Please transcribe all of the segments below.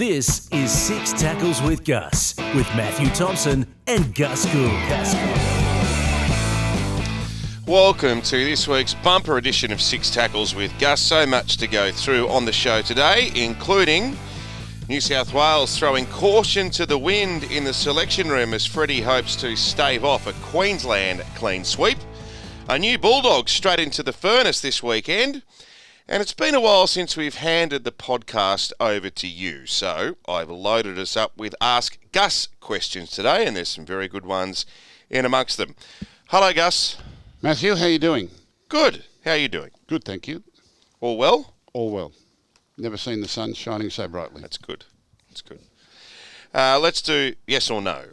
This is Six Tackles with Gus, with Matthew Thompson and Gus Gould. Welcome to this week's bumper edition of Six Tackles with Gus. So much to go through on the show today, including New South Wales throwing caution to the wind in the selection room as Freddie hopes to stave off a Queensland clean sweep. A new Bulldogs straight into the furnace this weekend. And it's been a while since we've handed the podcast over to you. So I've loaded us up with Ask Gus questions today, and there's some very good ones in amongst them. Hello, Gus. Matthew, how are you doing? Good. How are you doing? Good, thank you. All well? All well. Never seen the sun shining so brightly. That's good. That's good. Let's do yes or no.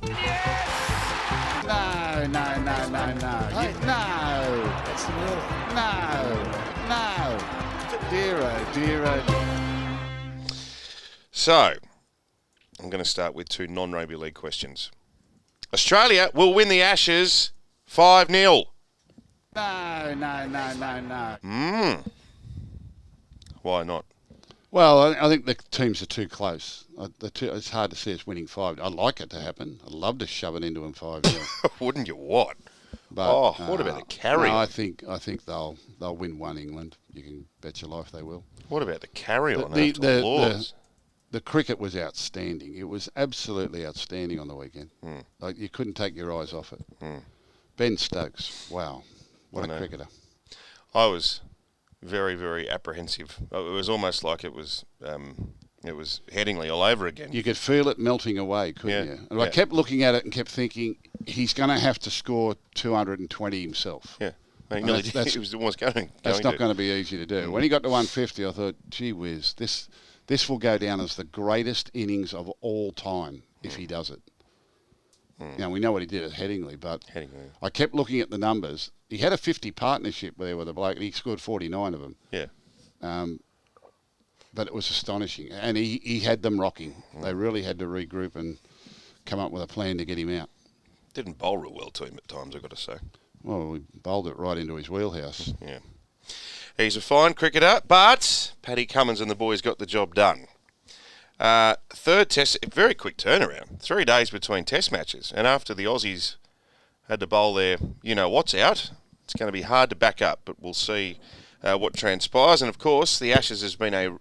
Yes! No. Hey. No. That's the rule. No. Dear. So, I'm going to start with two non-rugby league questions. Australia will win the Ashes 5-0. No. Why not? Well, I think the teams are too close. It's hard to see us winning 5. I'd like it to happen. I'd love to shove it into them 5-0. Wouldn't you what? But, what about the carry? No, I think they'll win one England. You can bet your life they will. What about the carry on after the Lords? The cricket was outstanding. It was absolutely outstanding on the weekend. Like you couldn't take your eyes off it. Ben Stokes, wow, what a cricketer. I was very, very apprehensive. It was almost like it was Headingley all over again. You could feel it melting away, couldn't you? And I kept looking at it and kept thinking, he's going to have to score 220 himself. Yeah. He was almost going. That's not going to be easy to do. When he got to 150, I thought, gee whiz, this will go down as the greatest innings of all time if he does it. Now, we know what he did at Headingley, but I kept looking at the numbers. He had a 50 partnership there with a bloke, and he scored 49 of them. Yeah. But it was astonishing. And he had them rocking. They really had to regroup and come up with a plan to get him out. Didn't bowl real well to him at times, I've got to say. Well, we bowled it right into his wheelhouse. Yeah. He's a fine cricketer, but Paddy Cummins and the boys got the job done. Third test, very quick turnaround. 3 days between test matches. And after the Aussies had to bowl their you-know-what's out, it's going to be hard to back up, but we'll see what transpires. And, of course, the Ashes has been a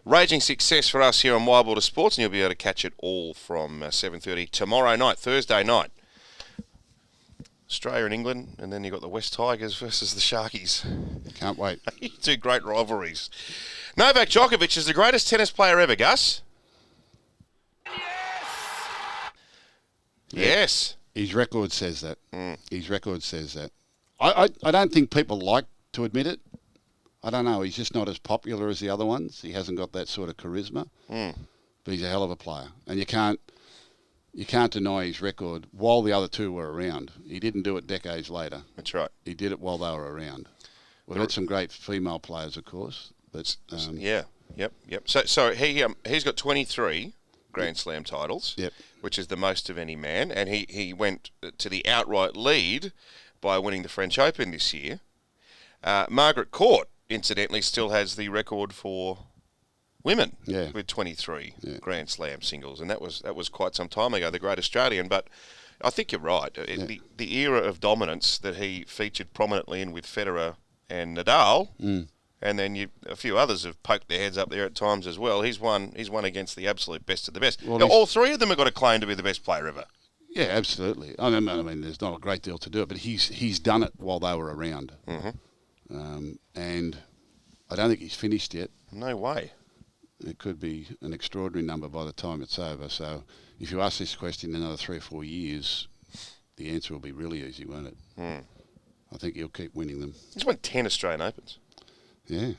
raging success for us here on Wild Water Sports, and you'll be able to catch it all from 7:30 tomorrow night, Thursday night. Australia and England, and then you've got the West Tigers versus the Sharkies. Can't wait. Two great rivalries. Novak Djokovic is the greatest tennis player ever, Gus. Yes. His record says that. His record says that. I don't think people like to admit it. I don't know. He's just not as popular as the other ones. He hasn't got that sort of charisma. But he's a hell of a player. And you can't deny his record while the other two were around. He didn't do it decades later. That's right. He did it while they were around. We've had some great female players, of course. But Yep. So he's got 23 Grand Slam titles, which is the most of any man, and he went to the outright lead by winning the French Open this year. Margaret Court, incidentally, still has the record for women with 23 Grand Slam singles, and that was quite some time ago, the great Australian. But I think you're right. The era of dominance that he featured prominently in with Federer and Nadal, and then a few others have poked their heads up there at times as well. He's won against the absolute best of the best. Well, all three of them have got a claim to be the best player ever. Yeah, absolutely. I mean, there's not a great deal to do it, but he's done it while they were around. And I don't think he's finished yet. No way. It could be an extraordinary number by the time it's over. So if you ask this question in another 3 or 4 years, the answer will be really easy, won't it? I think he'll keep winning them. He's won 10 Australian Opens. Yeah.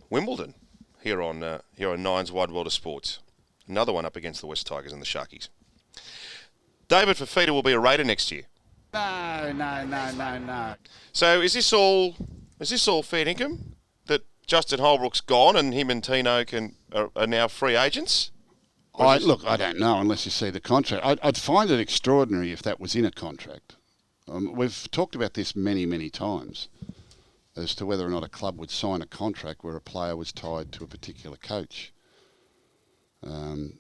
Wimbledon here on Nine's Wide World of Sports. Another one up against the West Tigers and the Sharkies. David Fafita will be a Raider next year. No. So is this all fair income that Justin Holbrook's gone and him and Tino are now free agents? I don't know unless you see the contract. I'd find it extraordinary if that was in a contract. We've talked about this many, many times as to whether or not a club would sign a contract where a player was tied to a particular coach. They're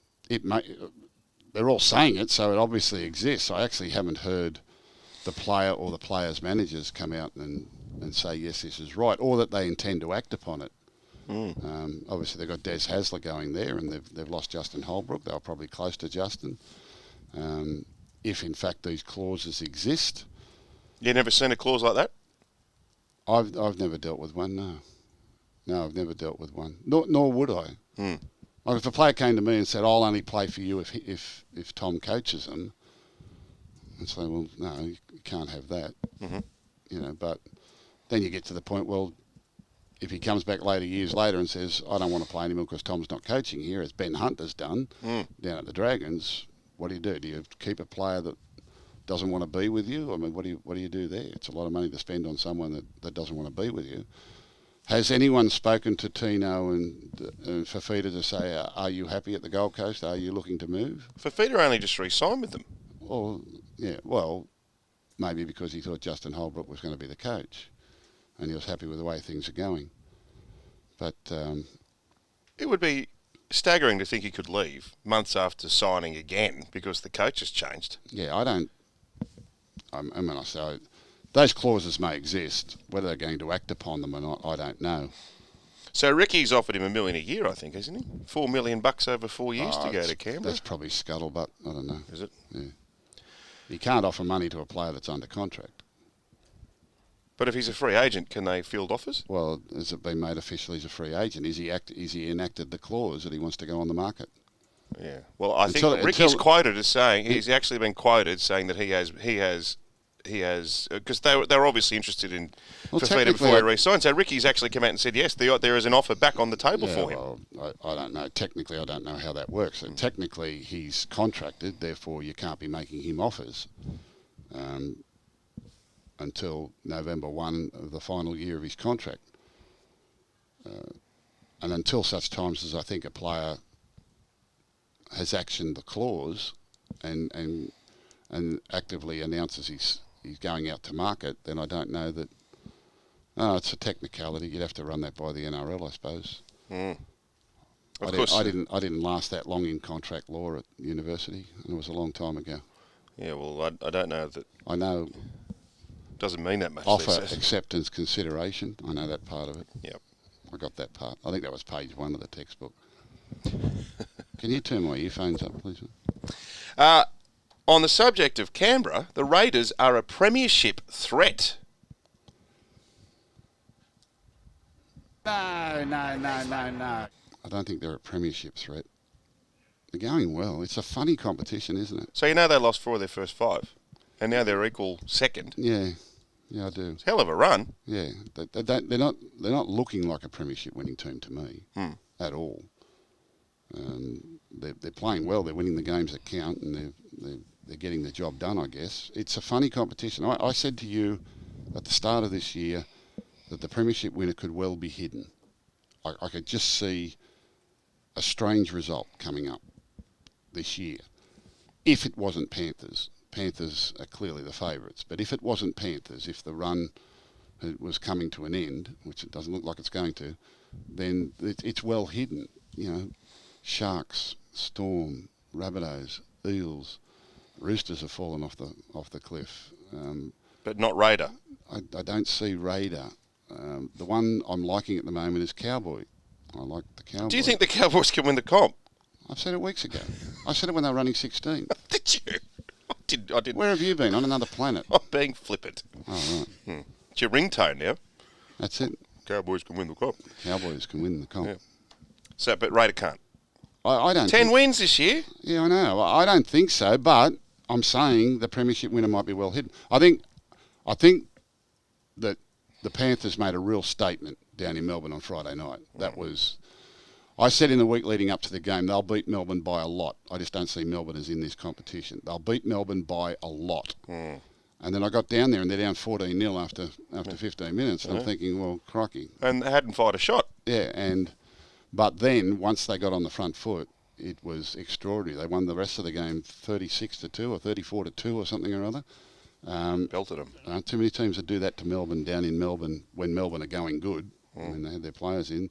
all saying it, so it obviously exists. I actually haven't heard the player or the players' managers come out and say, yes, this is right, or that they intend to act upon it. Obviously, they've got Des Hasler going there, and they've lost Justin Holbrook. They were probably close to Justin. If, in fact, these clauses exist. You never seen a clause like that? I've never dealt with one, no. No, I've never dealt with one. Nor would I. Like if a player came to me and said, I'll only play for you if Tom coaches them, I'd say, well, no, you can't have that. You know, but then you get to the point, well, if he comes back years later and says, I don't want to play anymore because Tom's not coaching here, as Ben Hunter's done down at the Dragons, what do? Do you keep a player that doesn't want to be with you? I mean, what do you do there? It's a lot of money to spend on someone that doesn't want to be with you. Has anyone spoken to Tino and Fafita to say, are you happy at the Gold Coast? Are you looking to move? Fafita only just re-signed with them. Well, maybe because he thought Justin Holbrook was going to be the coach and he was happy with the way things are going. But it would be staggering to think he could leave months after signing again because the coach has changed. Yeah, those clauses may exist. Whether they're going to act upon them or not, I don't know. So Ricky's offered him $1 million a year, I think, isn't he? $4 million over 4 years to go to Canberra. That's probably scuttlebutt. I don't know. Is it? Yeah. You can't offer money to a player that's under contract. But if he's a free agent, can they field offers? Well, has it been made official he's a free agent? Is he enacted the clause that he wants to go on the market? Yeah. Well, I think Ricky's quoted as saying he's actually been quoted saying that he has because they were obviously interested in Fafita before he re-signed. So Ricky's actually come out and said yes, there is an offer back on the table for him. Well, I don't know. Technically, I don't know how that works. And technically, he's contracted, therefore you can't be making him offers until November 1 of the final year of his contract. And until such times as I think a player has actioned the clause and actively announces he's going out to market, then I don't know that. It's a technicality. You'd have to run that by the NRL, I suppose. I didn't last that long in contract law at university, and it was a long time ago. Yeah, well, I don't know that. I know. Doesn't mean that much. Offer, acceptance, consideration. I know that part of it. Yep. I got that part. I think that was page 1 of the textbook. Can you turn my earphones up, please? On the subject of Canberra, the Raiders are a premiership threat. No. I don't think they're a premiership threat. They're going well. It's a funny competition, isn't it? So you know they lost 4 of their first 5, and now they're equal second. Yeah, I do. It's a hell of a run. Yeah, they're not looking like a premiership winning team to me at all. They're playing well. They're winning the games that count, and they're getting the job done, I guess. It's a funny competition. I said to you at the start of this year that the premiership winner could well be hidden. I could just see a strange result coming up this year. If it wasn't Panthers. Panthers are clearly the favourites. But if it wasn't Panthers, if the run was coming to an end, which it doesn't look like it's going to, then it's well hidden. You know, Sharks, Storm, Rabbitohs, Eels, Roosters have fallen off the cliff. But not Raider. I don't see Raider. The one I'm liking at the moment is Cowboy. I like the Cowboy. Do you think the Cowboys can win the comp? I've said it weeks ago. I said it when they were running 16th. Did you? I didn't. Where have you been? On another planet? I'm being flippant. Oh, right. It's your ringtone now. That's it. Cowboys can win the comp. Cowboys can win the comp. Yeah. So, but Raider can't. I don't 10 wins this year? Yeah, I know. I don't think so, but I'm saying the premiership winner might be well hidden. I think that the Panthers made a real statement down in Melbourne on Friday night. That was... I said in the week leading up to the game, they'll beat Melbourne by a lot. I just don't see Melbourne as in this competition. They'll beat Melbourne by a lot. And then I got down there and they're down 14-0 after 15 minutes. And I'm thinking, well, crikey. And they hadn't fired a shot. Yeah, but then once they got on the front foot, it was extraordinary. They won the rest of the game 36-2 or 34-2 or something or other. Belted them. Too many teams that do that to Melbourne down in Melbourne when Melbourne are going good, when they had their players in.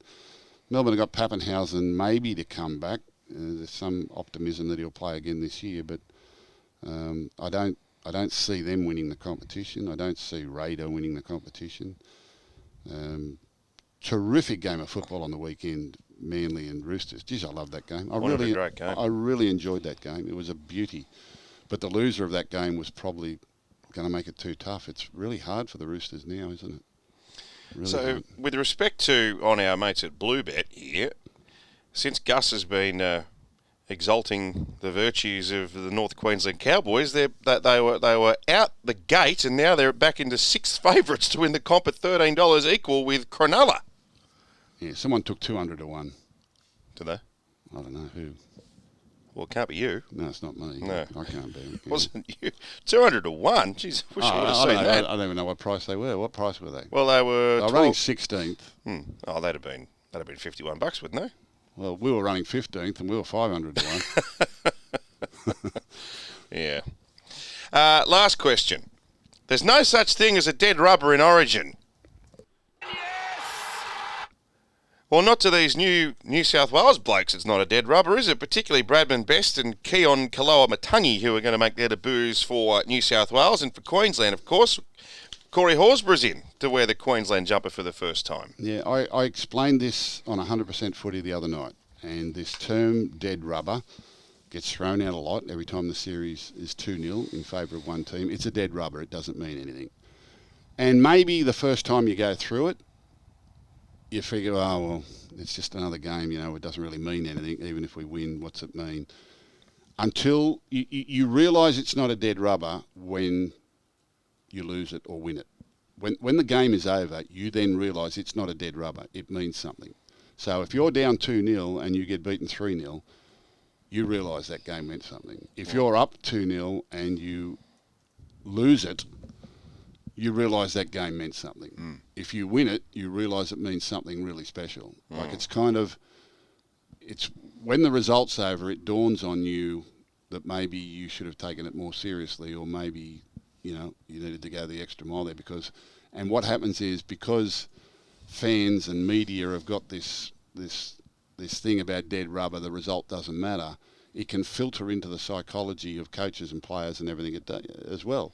Melbourne have got Pappenhausen maybe to come back. There's some optimism that he'll play again this year, but I don't see them winning the competition. I don't see Raider winning the competition. Terrific game of football on the weekend, Manly and Roosters. Geez, I love that game. A great game. I really enjoyed that game. It was a beauty. But the loser of that game was probably going to make it too tough. It's really hard for the Roosters now, isn't it? Really hard. With respect to on our mates at Bluebet here, since Gus has been exalting the virtues of the North Queensland Cowboys, they were out the gate, and now they're back into sixth favourites to win the comp at $13 equal with Cronulla. Yeah, someone took 200 to 1. Do they? I don't know who. Well, it can't be you. No, it's not me. No. I can't be. Yeah. Wasn't you? 200 to 1. Jeez, I wish I would have seen that. I don't even know what price they were. What price were they? Well, they were. They were running 16th. Oh, that'd have been $51, wouldn't they? Well, we were running 15th, and we were 500 to 1. Yeah. Last question. There's no such thing as a dead rubber in Origin. Well, not to these New South Wales blokes, it's not a dead rubber, is it? Particularly Bradman Best and Keon Kaloa-Matangi, who are going to make their debuts for New South Wales and for Queensland, of course. Corey Horsburgh's in to wear the Queensland jumper for the first time. Yeah, I explained this on 100% footy the other night, and this term dead rubber gets thrown out a lot every time the series is 2-0 in favour of one team. It's a dead rubber. It doesn't mean anything. And maybe the first time you go through it, you figure, oh, well, it's just another game, it doesn't really mean anything. Even if we win, what's it mean? Until you realise it's not a dead rubber when you lose it or win it. When the game is over, you then realise it's not a dead rubber. It means something. So if you're down 2-0 and you get beaten 3-0, you realise that game meant something. If you're up 2-0 and you lose it, you realise that game meant something. If you win it, you realise it means something really special. Like it's when the result's over, it dawns on you that maybe you should have taken it more seriously, or maybe, you needed to go the extra mile there. And what happens is, because fans and media have got this thing about dead rubber, the result doesn't matter, it can filter into the psychology of coaches and players and everything as well.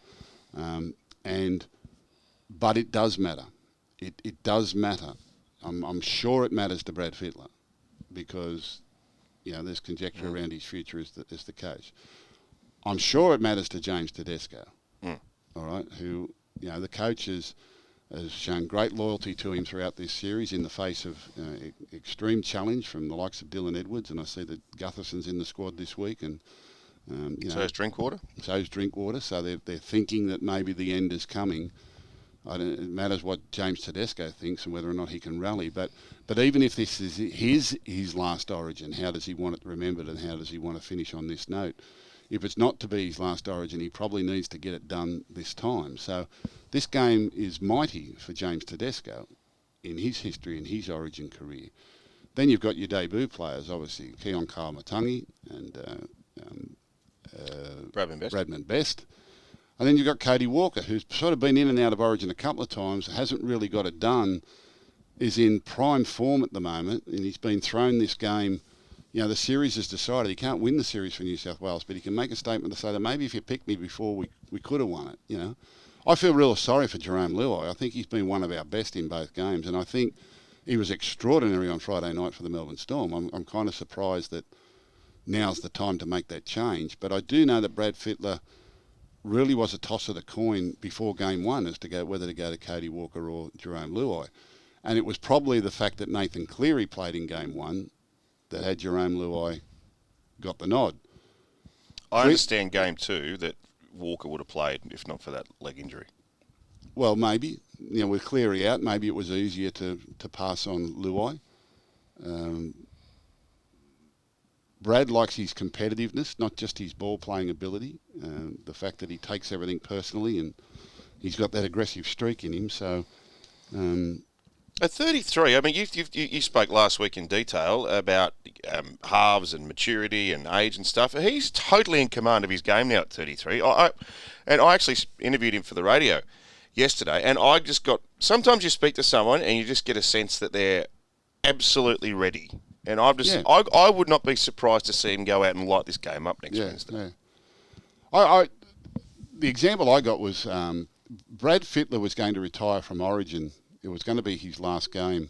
But it does matter. It does matter. I'm sure it matters to Brad Fittler, because there's conjecture around his future as the coach. I'm sure it matters to James Tedesco. All right, who the coach has shown great loyalty to him throughout this series in the face of extreme challenge from the likes of Dylan Edwards, and I see that Gutherson's in the squad this week, and so is Drinkwater. So they're thinking that maybe the end is coming. It matters what James Tedesco thinks and whether or not he can rally. But even if this is his last Origin, how does he want it remembered, and how does he want to finish on this note? If it's not to be his last Origin, he probably needs to get it done this time. So this game is mighty for James Tedesco in his history, in his Origin career. Then you've got your debut players, obviously, Keon Kaloa-Matangi and Bradman Best. And then you've got Cody Walker, who's sort of been in and out of Origin a couple of times, hasn't really got it done, is in prime form at the moment, and he's been thrown this game. The series is decided. He can't win the series for New South Wales, but he can make a statement to say that maybe if you picked me before, we could have won it, I feel real sorry for Jerome Luai. I think he's been one of our best in both games, and I think he was extraordinary on Friday night for the Melbourne Storm. I'm kind of surprised that now's the time to make that change. But I do know that Brad Fittler really was a toss of the coin before game one as to whether to go to Cody Walker or Jerome Luai. And it was probably the fact that Nathan Cleary played in game one that had Jerome Luai got the nod. I understand game two that Walker would have played if not for that leg injury. Well, maybe. With Cleary out, maybe it was easier to pass on Luai. Brad likes his competitiveness, not just his ball-playing ability. The fact that he takes everything personally, and he's got that aggressive streak in him. So, at 33, I mean, you spoke last week in detail about halves and maturity and age and stuff. He's totally in command of his game now at 33. I actually interviewed him for the radio yesterday, and sometimes you speak to someone and you just get a sense that they're absolutely ready And I would not be surprised to see him go out and light this game up next Wednesday. Yeah. The example I got was Brad Fittler was going to retire from Origin. It was going to be his last game.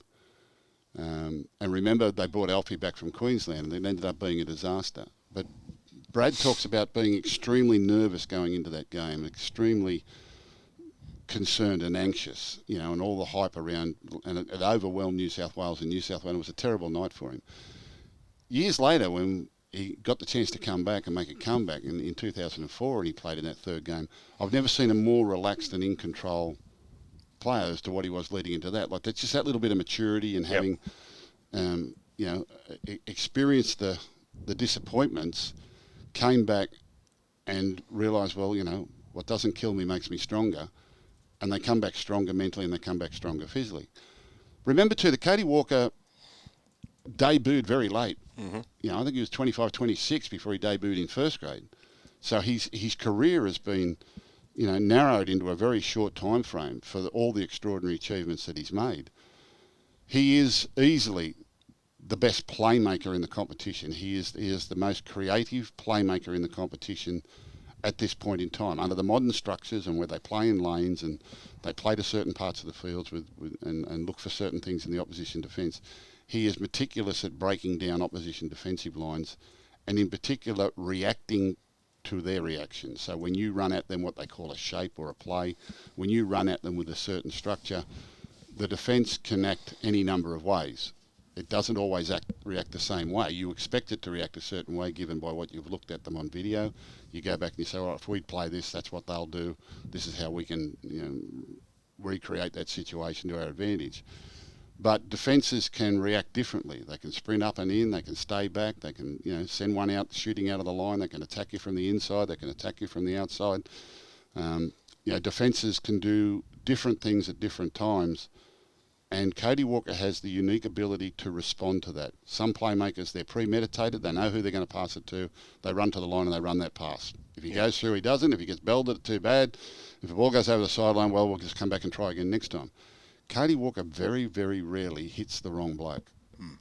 And remember, they brought Alfie back from Queensland, and it ended up being a disaster. But Brad talks about being extremely nervous going into that game, extremely concerned and anxious, and all the hype around, and it overwhelmed New South Wales, and New South Wales. It was a terrible night for him. Years later, when he got the chance to come back and make a comeback in 2004, and he played in that third game, I've never seen a more relaxed and in control player as to what he was leading into that. Like, that's just that little bit of maturity and having, experienced the disappointments, came back and realised, well, what doesn't kill me makes me stronger. And they come back stronger mentally and they come back stronger physically. Remember, too, that Cody Walker debuted very late. Mm-hmm. I think he was 25, 26 before he debuted in first grade. So his career has been, narrowed into a very short time frame for all the extraordinary achievements that he's made. He is easily the best playmaker in the competition. He is the most creative playmaker in the competition at this point in time, under the modern structures and where they play in lanes and they play to certain parts of the fields and look for certain things in the opposition defence. He is meticulous at breaking down opposition defensive lines and in particular reacting to their reactions. So when you run at them what they call a shape or a play, when you run at them with a certain structure, the defence can act any number of ways. It doesn't always react the same way. You expect it to react a certain way given by what you've looked at them on video. You go back and you say, all right, if we play this, that's what they'll do. This is how we can recreate that situation to our advantage. But defences can react differently. They can sprint up and in, they can stay back, they can send one out shooting out of the line, they can attack you from the inside, they can attack you from the outside. Defences can do different things at different times. And Cody Walker has the unique ability to respond to that. Some playmakers, they're premeditated. They know who they're going to pass it to. They run to the line and they run that pass. If he goes through, he doesn't. If he gets belted, too bad. If the ball goes over the sideline, well, we'll just come back and try again next time. Cody Walker very, very rarely hits the wrong bloke.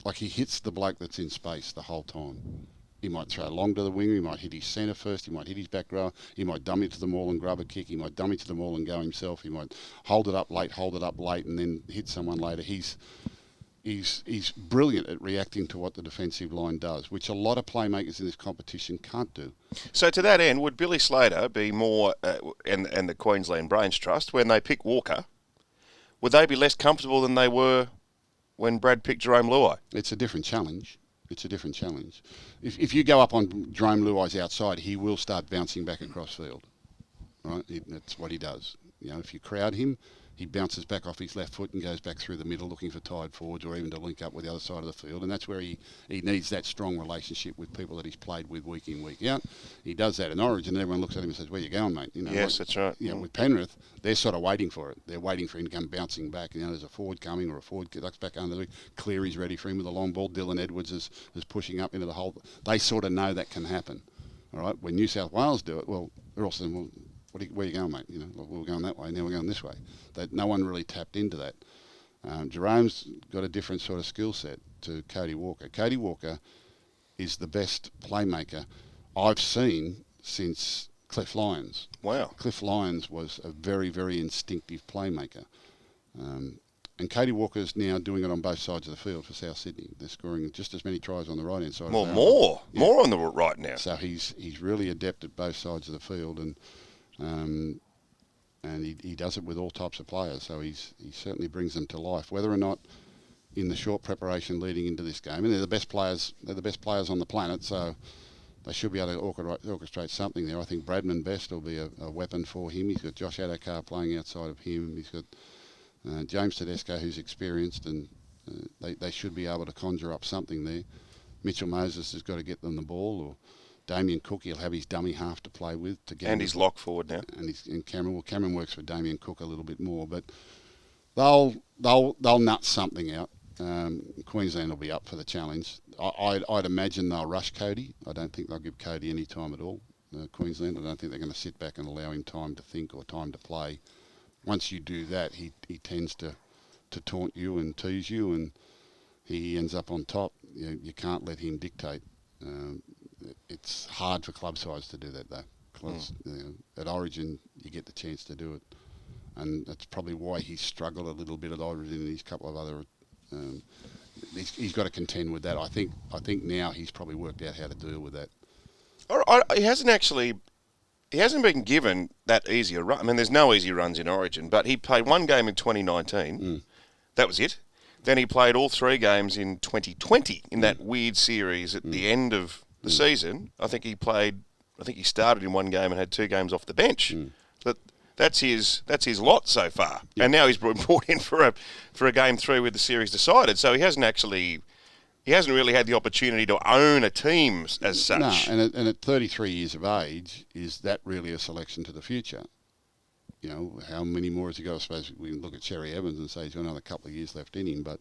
Like, he hits the bloke that's in space the whole time. He might throw long to the winger, he might hit his centre first, he might hit his back row, he might dummy to the maul and grab a kick, he might dummy to the maul and go himself, he might hold it up late, and then hit someone later. He's brilliant at reacting to what the defensive line does, which a lot of playmakers in this competition can't do. So to that end, would Billy Slater be more, and the Queensland Brains Trust, when they pick Walker, would they be less comfortable than they were when Brad picked Jerome Luai? It's a different challenge. If you go up on Jerome Luai's outside, he will start bouncing back across field. Right? That's what he does. If you crowd him, he bounces back off his left foot and goes back through the middle looking for tied forwards or even to link up with the other side of the field. And that's where he needs that strong relationship with people that he's played with week in, week out. He does that in Origin and everyone looks at him and says, where you going, mate? Yes, that's right. With Penrith, they're sort of waiting for it. They're waiting for him to come bouncing back. There's a forward coming or a forward ducks back under the Cleary's ready for him with a long ball. Dylan Edwards is pushing up into the hole. They sort of know that can happen. All right. When New South Wales do it, well, they're also saying, well, where are you going, mate? We're going that way, now we're going this way. That no one really tapped into that. Jerome's got a different sort of skill set to Cody Walker. Cody Walker is the best playmaker I've seen since Cliff Lyons. Wow. Cliff Lyons was a very, very instinctive playmaker. And Cody Walker's now doing it on both sides of the field for South Sydney. They're scoring just as many tries on the right-hand side. More on the right now. So he's really adept at both sides of the field, and he does it with all types of players. So he certainly brings them to life. Whether or not in the short preparation leading into this game, and they're the best players on the planet, so they should be able to orchestrate something there. I think Bradman Best will be a weapon for him. He's got Josh Adokar playing outside of him. He's got James Tedesco, who's experienced, and they should be able to conjure up something there. Mitchell Moses has got to get them the ball, or Damien Cook, he'll have his dummy half to play with. And his lock forward now. And Cameron works for Damien Cook a little bit more, but they'll nut something out. Queensland will be up for the challenge. I'd imagine they'll rush Cody. I don't think they'll give Cody any time at all. Queensland, I don't think they're going to sit back and allow him time to think or time to play. Once you do that, he tends to taunt you and tease you, and he ends up on top. you can't let him dictate. It's hard for club sides to do that, though. Clubs, at Origin, you get the chance to do it. And that's probably why he's struggled a little bit at Origin and his couple of other... he's got to contend with that. I think now he's probably worked out how to deal with that. He hasn't been given that easier run. I mean, there's no easy runs in Origin, but he played one game in 2019. That was it. Then he played all 3 games in 2020 in that weird series at the end of the season. I think he started in one game and had 2 games off the bench. But that's his lot so far. Yep. And now he's brought in for a game 3 with the series decided. So he hasn't really had the opportunity to own a team as such. No, and at 33 years of age, is that really a selection to the future? You know, how many more has he got? I suppose we can look at Cherry Evans and say he's got another couple of years left in him. But,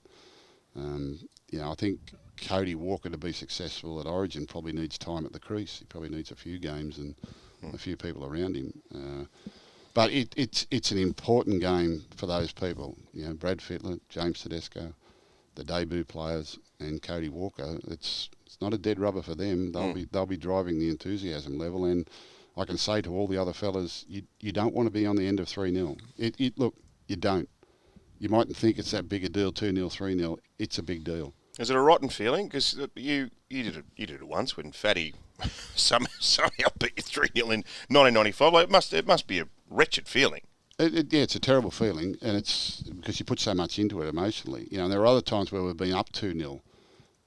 I think Cody Walker, to be successful at Origin, probably needs time at the crease. He probably needs a few games and a few people around him. But it's an important game for those people. You know, Brad Fittler, James Tedesco, the debut players, and Cody Walker. It's not a dead rubber for them. They'll be driving the enthusiasm level. And I can say to all the other fellas, you don't want to be on the end of 3-0. Look, you don't. You mightn't think it's that big a deal, 2-0, 3-0. It's a big deal. Is it a rotten feeling? Because you did it once when Fatty somehow beat you 3-0 in 1995. Like it must be a wretched feeling. It's a terrible feeling, and it's because you put so much into it emotionally. You know, and there are other times where we've been up 2-0,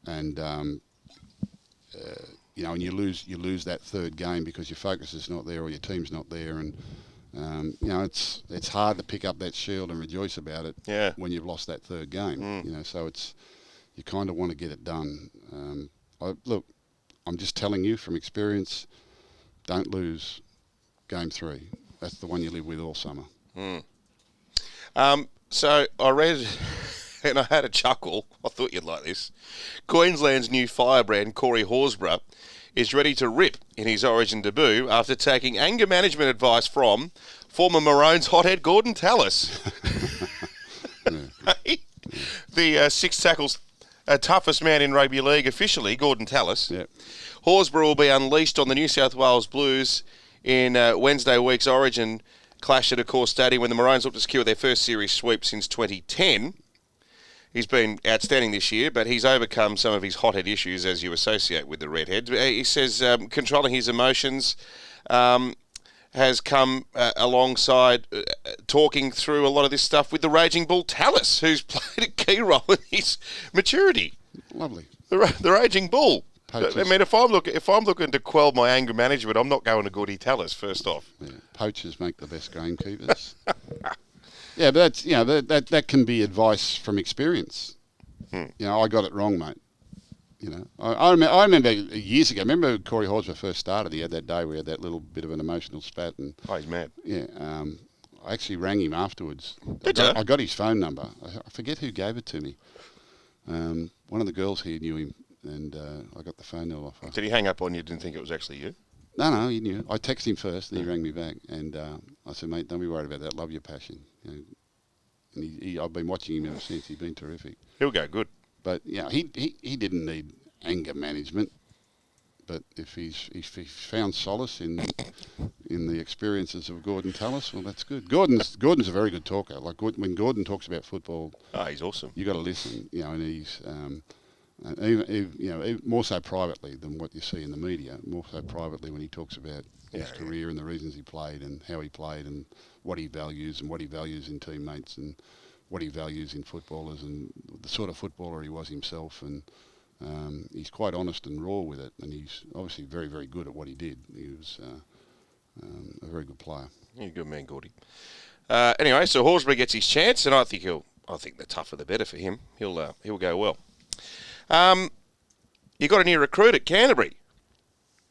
and and you lose that third game because your focus is not there or your team's not there, and it's hard to pick up that shield and rejoice about it when you've lost that third game. You know, so you kind of want to get it done. Look, I'm just telling you from experience, don't lose game 3. That's the one you live with all summer. So I read, and I had a chuckle. I thought you'd like this. Queensland's new firebrand, Corey Horsburgh, is ready to rip in his Origin debut after taking anger management advice from former Maroons hothead Gordon Tallis. The 6 tackles toughest man in rugby league officially, Gordon Tallis. Yep. Horsburgh will be unleashed on the New South Wales Blues in Wednesday week's Origin clash at Accor Stadium when the Maroons look to secure their first series sweep since 2010. He's been outstanding this year, but he's overcome some of his hothead issues as you associate with the Redhead. He says controlling his emotions has come alongside talking through a lot of this stuff with the Raging Bull Tallis, who's played a key role in his maturity. Lovely. The Raging Bull. Poachers. I mean, if I'm looking to quell my anger management, I'm not going to Goody Tallis first off. Yeah. Poachers make the best gamekeepers. Yeah, but that's that can be advice from experience. You know, I got it wrong, mate. You know, I remember years ago. Remember Corey Horsburgh first started? He had that day where he had that little bit of an emotional spat, and he's mad. Yeah, I actually rang him afterwards. I got his phone number. I forget who gave it to me. One of the girls here knew him. And I got the phone number off her. Did he hang up on you? Didn't think it was actually you? No, he knew. I texted him first, and he rang me back. And I said, mate, don't be worried about that. Love your passion. You know, and I've been watching him ever since. He's been terrific. He'll go good. But he didn't need anger management. But if he's found solace in the experiences of Gordon Tallis, well, that's good. Gordon's a very good talker. Like when Gordon talks about football, he's awesome. You got to listen. You know, and he's. Even more so privately than what you see in the media. More so privately when he talks about his career and the reasons he played and how he played and what he values in teammates and what he values in footballers and the sort of footballer he was himself. And he's quite honest and raw with it. And he's obviously very, very good at what he did. He was a very good player. You're a good man, Gordy. Anyway, so Horsburgh gets his chance, and I think the tougher the better for him. He'll go well. You got a new recruit at Canterbury.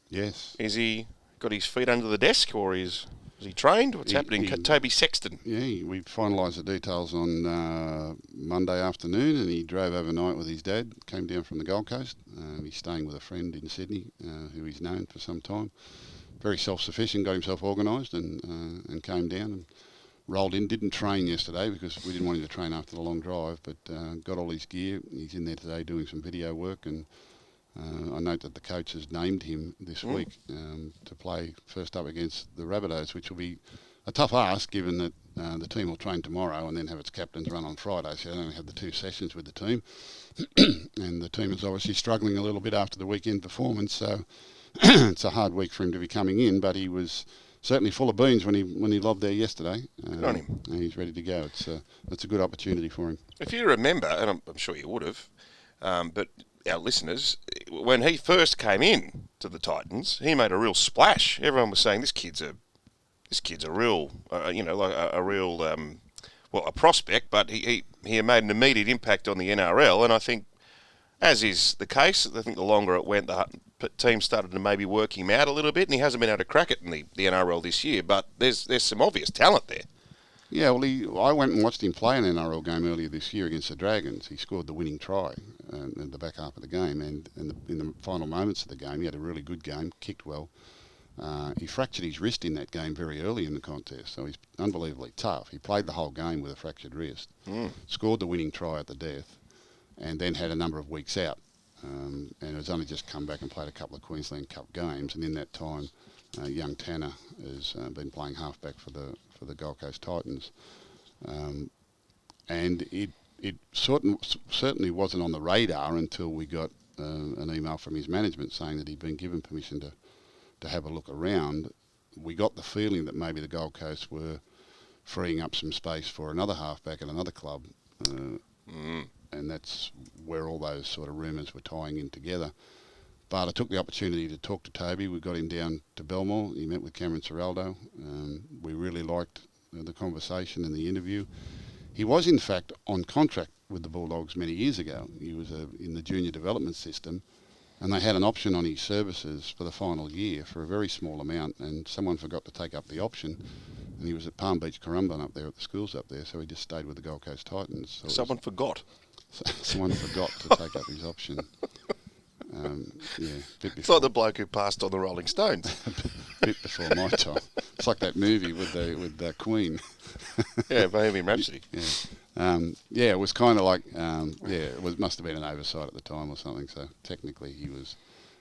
Yes. Is he got his feet under the desk, or is he trained? What's happening? Toby Sexton. Yeah, we finalised the details on Monday afternoon, and he drove overnight with his dad, came down from the Gold Coast. He's staying with a friend in Sydney who he's known for some time. Very self-sufficient, got himself organised and came down. rolled in. Didn't train yesterday because we didn't want him to train after the long drive, but got all his gear. He's in there today doing some video work, and I note that the coach has named him this week to play first up against the Rabbitohs, which will be a tough ask given that the team will train tomorrow and then have its captain's run on Friday, so they only have the 2 sessions with the team. And the team is obviously struggling a little bit after the weekend performance, so it's a hard week for him to be coming in, but he was certainly full of beans when he lobbed there yesterday. Good on him. And he's ready to go. It's a good opportunity for him. If you remember, and I'm sure you would have, but our listeners, when he first came in to the Titans, he made a real splash. Everyone was saying this kid's a real, a prospect, but he made an immediate impact on the NRL, and I think, as is the case, I think the longer it went, the team started to maybe work him out a little bit, and he hasn't been able to crack it in the NRL this year, but there's some obvious talent there. Yeah, well, I went and watched him play an NRL game earlier this year against the Dragons. He scored the winning try in the back half of the game, and in the final moments of the game, he had a really good game, kicked well. He fractured his wrist in that game very early in the contest, so he's unbelievably tough. He played the whole game with a fractured wrist, scored the winning try at the death, and then had a number of weeks out. And has only just come back and played a couple of Queensland Cup games, and in that time, young Tanner has been playing halfback for the Gold Coast Titans, and it certainly wasn't on the radar until we got an email from his management saying that he'd been given permission to have a look around. We got the feeling that maybe the Gold Coast were freeing up some space for another halfback at another club. And that's where all those sort of rumours were tying in together. But I took the opportunity to talk to Toby. We got him down to Belmore. He met with Cameron Ciraldo. We really liked the conversation and the interview. He was, in fact, on contract with the Bulldogs many years ago. He was in the junior development system, and they had an option on his services for the final year for a very small amount, and someone forgot to take up the option. And he was at Palm Beach, Currumbin up there at the schools up there, so he just stayed with the Gold Coast Titans. So someone forgot? Someone forgot to take up his option. It's like the bloke who passed on the Rolling Stones. A bit before my time. It's like that movie with the Queen. Yeah, Bohemian Rhapsody. It was kind of like, must have been an oversight at the time or something. So technically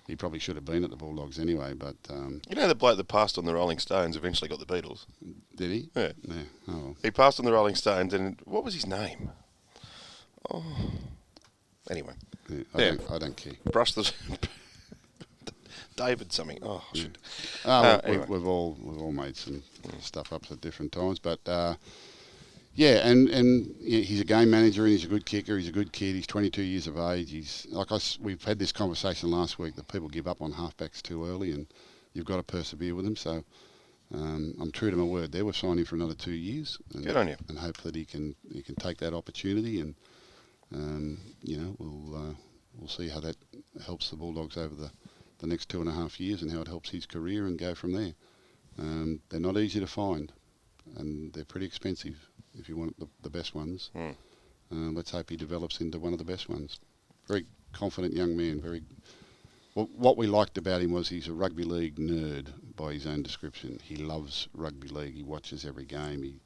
he probably should have been at the Bulldogs anyway. But the bloke that passed on the Rolling Stones eventually got the Beatles. Did he? Yeah. Oh, well. He passed on the Rolling Stones, and what was his name? Oh. Anyway. Yeah, I don't care. Brush the David something. Oh, yeah. shit. Anyway. We've all made some stuff up at different times, but he's a game manager and he's a good kicker. He's a good kid. He's 22 years of age. We've had this conversation last week that people give up on halfbacks too early, and you've got to persevere with them. So I'm true to my word there. We've signed him for another 2 years. And, good on you. And hope that he can take that opportunity, and we'll see how that helps the Bulldogs over the next 2.5 years and how it helps his career, and go from there. They're not easy to find, and they're pretty expensive if you want the best ones. Let's hope he develops into one of the best ones. Very confident young man. What we liked about him was he's a rugby league nerd by his own description. He loves rugby league. He watches every game.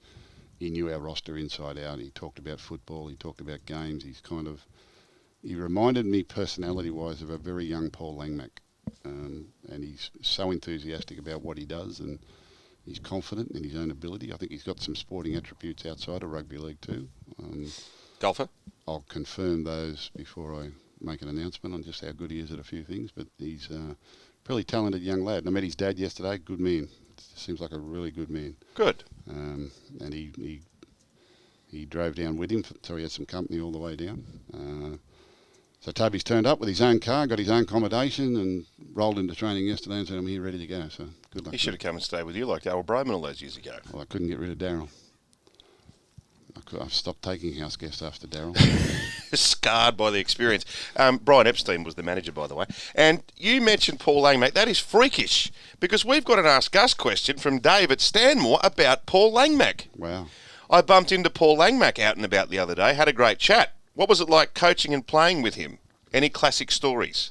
He knew our roster inside out. He talked about football. He talked about games. He reminded me personality-wise of a very young Paul Langmack. And he's so enthusiastic about what he does, and he's confident in his own ability. I think he's got some sporting attributes outside of rugby league too. Golfer? I'll confirm those before I make an announcement on just how good he is at a few things, but he's a really talented young lad. And I met his dad yesterday. Good man. Seems like a really good man. Good. And he drove down with him, so he had some company all the way down. So Toby's turned up with his own car, got his own accommodation, and rolled into training yesterday and said, I'm here ready to go. So good luck. He should have come and stayed with you like Darryl Broman all those years ago. Well, I couldn't get rid of Darryl. I've stopped taking house guests after Darryl. Scarred by the experience. Brian Epstein was the manager, by the way. And you mentioned Paul Langmack. That is freakish, because we've got an Ask Gus question from Dave at Stanmore about Paul Langmack. Wow. I bumped into Paul Langmack out and about the other day, had a great chat. What was it like coaching and playing with him? Any classic stories?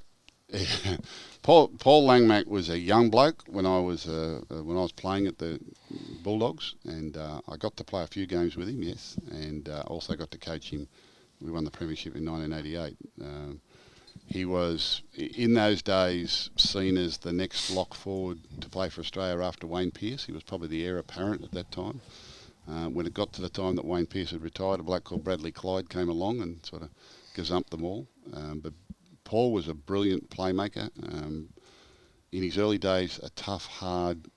Paul Langmack was a young bloke when I was playing at the Bulldogs, and I got to play a few games with him, yes, and also got to coach him. We won the Premiership in 1988. He was, in those days, seen as the next lock forward to play for Australia after Wayne Pearce. He was probably the heir apparent at that time. When it got to the time that Wayne Pearce had retired, a bloke called Bradley Clyde came along and sort of gazumped them all. But Paul was a brilliant playmaker. In his early days, a tough, hard,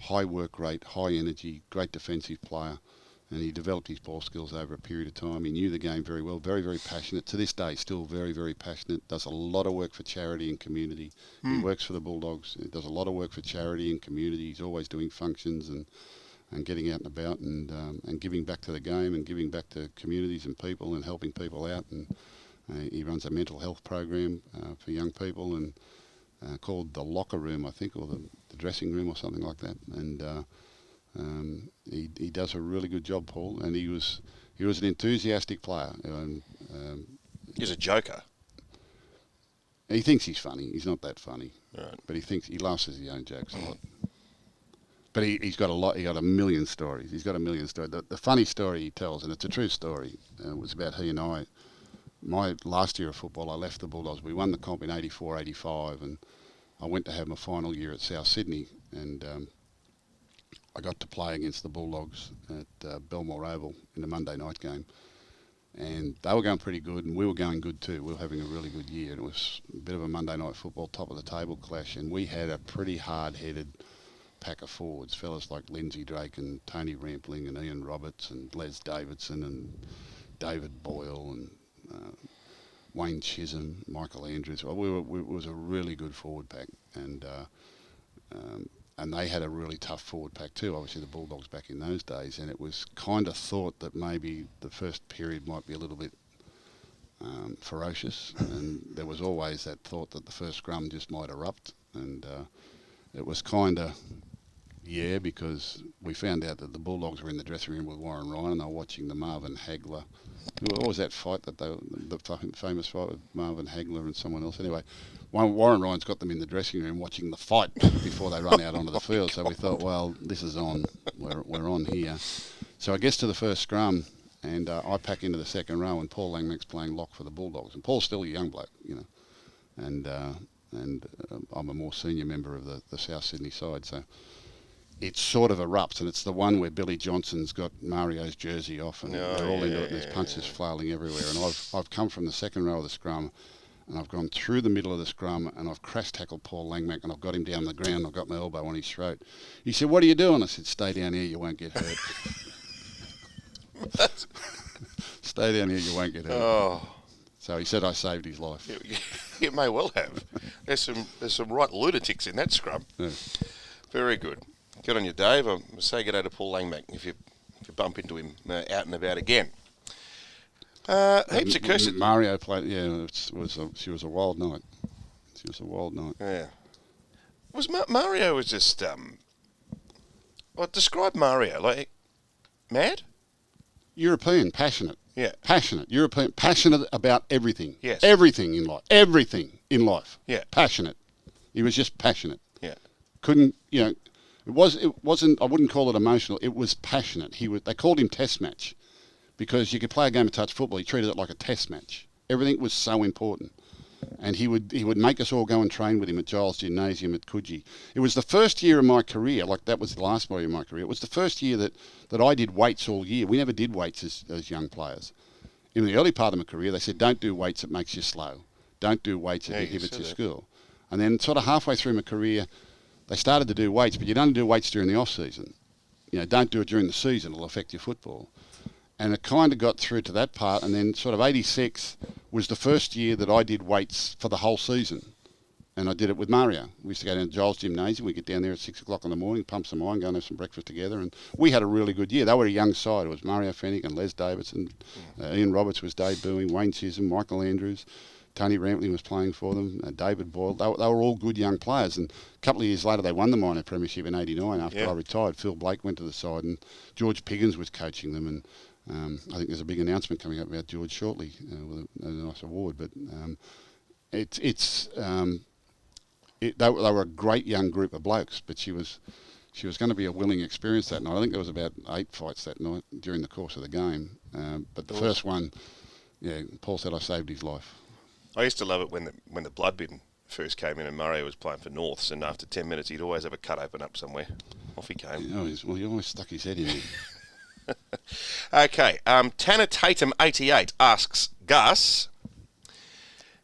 high work rate, high energy, great defensive player. And he developed his ball skills over a period of time. He knew the game very well, very, very passionate. To this day, still very, very passionate. Does a lot of work for charity and community. He works for the Bulldogs. He does a lot of work for charity and community. He's always doing functions and getting out and about and giving back to the game and giving back to communities and people and helping people out. And he runs a mental health program for young people and called the locker room, I think, or the dressing room or something like that. And he does a really good job, Paul, and he was an enthusiastic player. He's a joker. He thinks he's funny. He's not that funny, Right. but he laughs at his own jokes a lot. But he's got a lot. He got a million stories. He's got a million stories. The funny story he tells, and it's a true story, was about he and I. My last year of football, I left the Bulldogs. We won the comp in 84, 85, and I went to have my final year at South Sydney, and I got to play against the Bulldogs at Belmore Oval in a Monday night game. And they were going pretty good, and we were going good too. We were having a really good year. And it was a bit of a Monday night football, top of the table clash. And we had a pretty hard-headed pack of forwards, fellas like Lindsay Drake and Tony Rampling and Ian Roberts and Les Davidson and David Boyle and Wayne Chisholm, Michael Andrews. Well, it was a really good forward pack. And they had a really tough forward pack too, obviously the Bulldogs back in those days, and it was kind of thought that maybe the first period might be a little bit ferocious, and there was always that thought that the first scrum just might erupt, and it was kind of, because we found out that the Bulldogs were in the dressing room with Warren Ryan and they were watching the Marvin Hagler. What was that fight, the famous fight with Marvin Hagler and someone else? Anyway, Warren Ryan's got them in the dressing room watching the fight before they run out onto the field. So we thought, well, this is on. We're on here. So I guess to the first scrum, and I pack into the second row, and Paul Langmack's playing lock for the Bulldogs. And Paul's still a young bloke, and I'm a more senior member of the South Sydney side. So it sort of erupts, and it's the one where Billy Johnson's got Mario's jersey off, and they're all into it, and there's punches flailing everywhere. And I've come from the second row of the scrum, and I've gone through the middle of the scrum, and I've crash tackled Paul Langmack, and I've got him down the ground, and I've got my elbow on his throat. He said, "What are you doing?" I said, "Stay down here, you won't get hurt." Stay down here, you won't get hurt. Oh. So he said I saved his life. You may well have. There's some right lunatics in that scrum. Yeah. Very good. Good on you, Dave. I'll say good day to Paul Langmack if you bump into him out and about again. Heaps of curses. Mario played. Yeah, she was a wild night. She was a wild night. Yeah. Mario was just describe Mario like mad. European, passionate. Yeah. Passionate. European, passionate about everything. Yes. Everything in life. Everything in life. Yeah. Passionate. He was just passionate. Yeah. Couldn't, it wasn't, I wouldn't call it emotional, it was passionate. They called him test match because you could play a game of touch football, he treated it like a test match. Everything was so important. And he would make us all go and train with him at Giles Gymnasium at Coogee. It was the first year of my career, like that was the last year of my career, it was the first year that I did weights all year. We never did weights as young players. In the early part of my career, they said, don't do weights, it makes you slow. Don't do weights, it inhibits your skill. And then sort of halfway through my career, they started to do weights, but you don't do weights during the off-season. Don't do it during the season, it'll affect your football. And it kind of got through to that part, and then sort of 86 was the first year that I did weights for the whole season. And I did it with Mario. We used to go down to Giles Gymnasium, we'd get down there at 6 o'clock in the morning, pump some iron, go and have some breakfast together, and we had a really good year. They were a young side. It was Mario Fennick and Les Davidson, Ian Roberts was debuting, Wayne Chisholm, Michael Andrews, Tony Rampling was playing for them, David Boyle. They were all good young players. And a couple of years later, they won the minor premiership in 89 after I retired. Phil Blake went to the side, and George Piggins was coaching them. And I think there's a big announcement coming up about George shortly with a nice award. But They were a great young group of blokes, but she was going to be a willing experience that night. I think there was about 8 fights that night during the course of the game. But the first one, Paul said I saved his life. I used to love it when the blood-bidden first came in and Murray was playing for Norths, and after 10 minutes he'd always have a cut open up somewhere. Off he came. He always stuck his head in there. Okay, Tanner Tatum 88 asks Gus,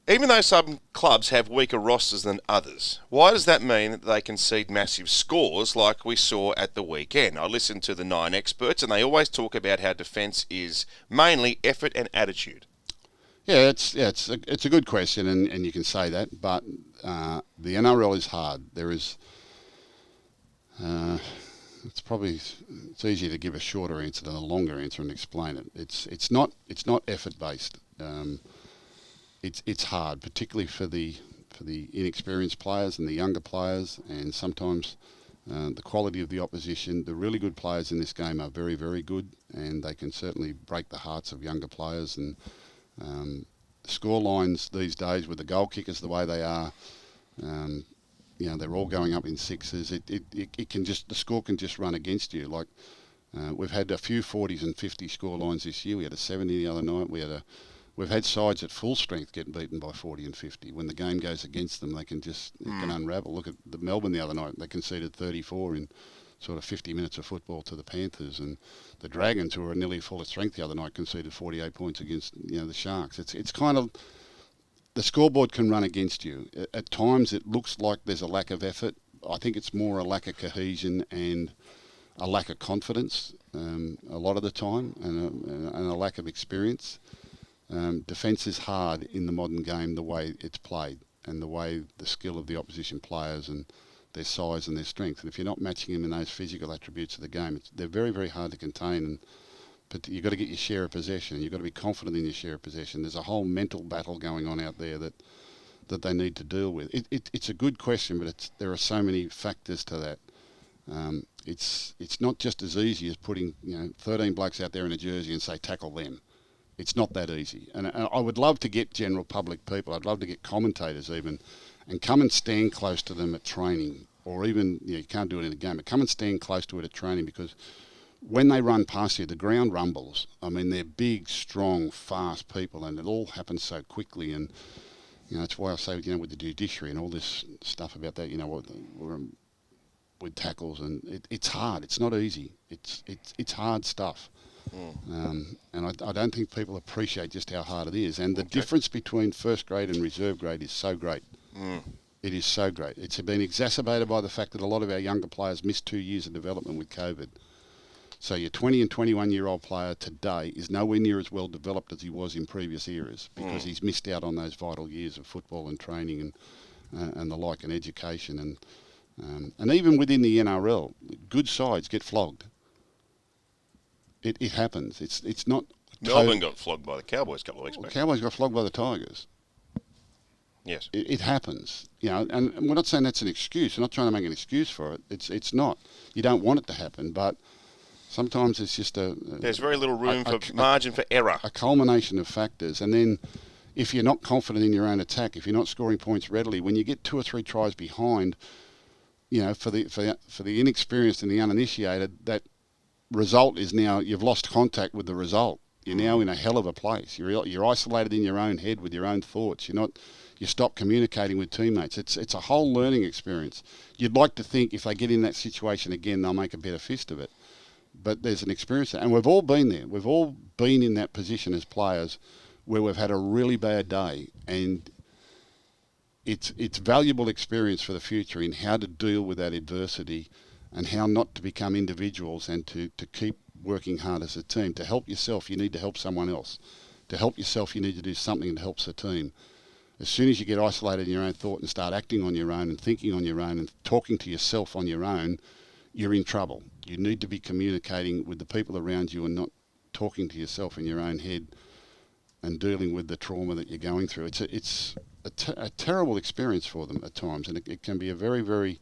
even though some clubs have weaker rosters than others, why does that mean that they concede massive scores like we saw at the weekend? I listened to the 9 experts and they always talk about how defence is mainly effort and attitude. Yeah, it's a good question, and you can say that, but the NRL is hard. There is, it's easier to give a shorter answer than a longer answer and explain it. It's not effort based. It's hard, particularly for the inexperienced players and the younger players, and sometimes the quality of the opposition. The really good players in this game are very, very good, and they can certainly break the hearts of younger players. And score lines these days with the goal kickers the way they are, they're all going up in sixes. It can just, the score can just run against you. Like we've had a few 40s and 50 score lines this year. We had a 70 the other night. We've had sides at full strength getting beaten by 40 and 50. When the game goes against them, they can just it can unravel. Look at the Melbourne the other night. They conceded 34 in sort of 50 minutes of football to the Panthers, and the Dragons, who were nearly full of strength the other night, conceded 48 points against the Sharks. It's kind of, the scoreboard can run against you. At times it looks like there's a lack of effort. I think it's more a lack of cohesion and a lack of confidence a lot of the time, and a lack of experience. Defence is hard in the modern game, the way it's played and the way the skill of the opposition players and their size and their strength. And if you're not matching them in those physical attributes of the game, they're very, very hard to contain. But you've got to get your share of possession. You've got to be confident in your share of possession. There's a whole mental battle going on out there that they need to deal with. It's a good question, but there are so many factors to that. It's not just as easy as putting 13 blokes out there in a jersey and say tackle them. It's not that easy. And I would love to get general public people. I'd love to get commentators even, and come and stand close to them at training, or even you can't do it in a game, but come and stand close to it at training, because when they run past you, the ground rumbles. I mean, they're big, strong, fast people, and it all happens so quickly. And that's why I say, with the judiciary and all this stuff about that, with tackles, and it's hard. It's not easy. It's hard stuff. And I don't think people appreciate just how hard it is. And the difference between first grade and reserve grade is so great. It is so great. It's been exacerbated by the fact that a lot of our younger players missed 2 years of development with COVID. So your 20 and 21-year-old player today is nowhere near as well developed as he was in previous eras, because he's missed out on those vital years of football and training and the like, and education. And even within the NRL, good sides get flogged. It happens. It's not. Melbourne got flogged by the Cowboys a couple of weeks back. Cowboys got flogged by the Tigers. Yes. It happens. And we're not saying that's an excuse. We're not trying to make an excuse for it. It's not. You don't want it to happen, but sometimes it's just there's very little room for margin for error. A culmination of factors, and then if you're not confident in your own attack, if you're not scoring points readily, when you get 2 or 3 tries behind, for the inexperienced and the uninitiated, that result is now you've lost contact with the result. You're now in a hell of a place. You're isolated in your own head with your own thoughts. You stop communicating with teammates. It's a whole learning experience. You'd like to think if they get in that situation again, they'll make a better fist of it. But there's an experience there. And we've all been there. We've all been in that position as players where we've had a really bad day. And it's valuable experience for the future in how to deal with that adversity and how not to become individuals, and to keep working hard as a team. To help yourself, you need to help someone else. To help yourself, you need to do something that helps the team. As soon as you get isolated in your own thought and start acting on your own and thinking on your own and talking to yourself on your own, you're in trouble. You need to be communicating with the people around you and not talking to yourself in your own head and dealing with the trauma that you're going through. It's a terrible experience for them at times, and it can be a very, very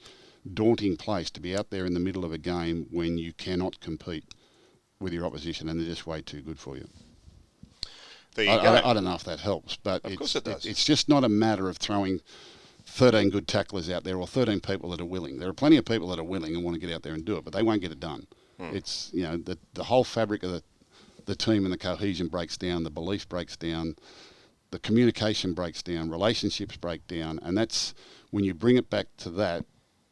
daunting place to be out there in the middle of a game when you cannot compete with your opposition and they're just way too good for you. There you go. I don't know if that helps, but Of course it does. It's just not a matter of throwing 13 good tacklers out there or 13 people that are willing. There are plenty of people that are willing and want to get out there and do it, but they won't get it done. It's, the whole fabric of the team and the cohesion breaks down, the belief breaks down, the communication breaks down, relationships break down, and that's when you bring it back to that,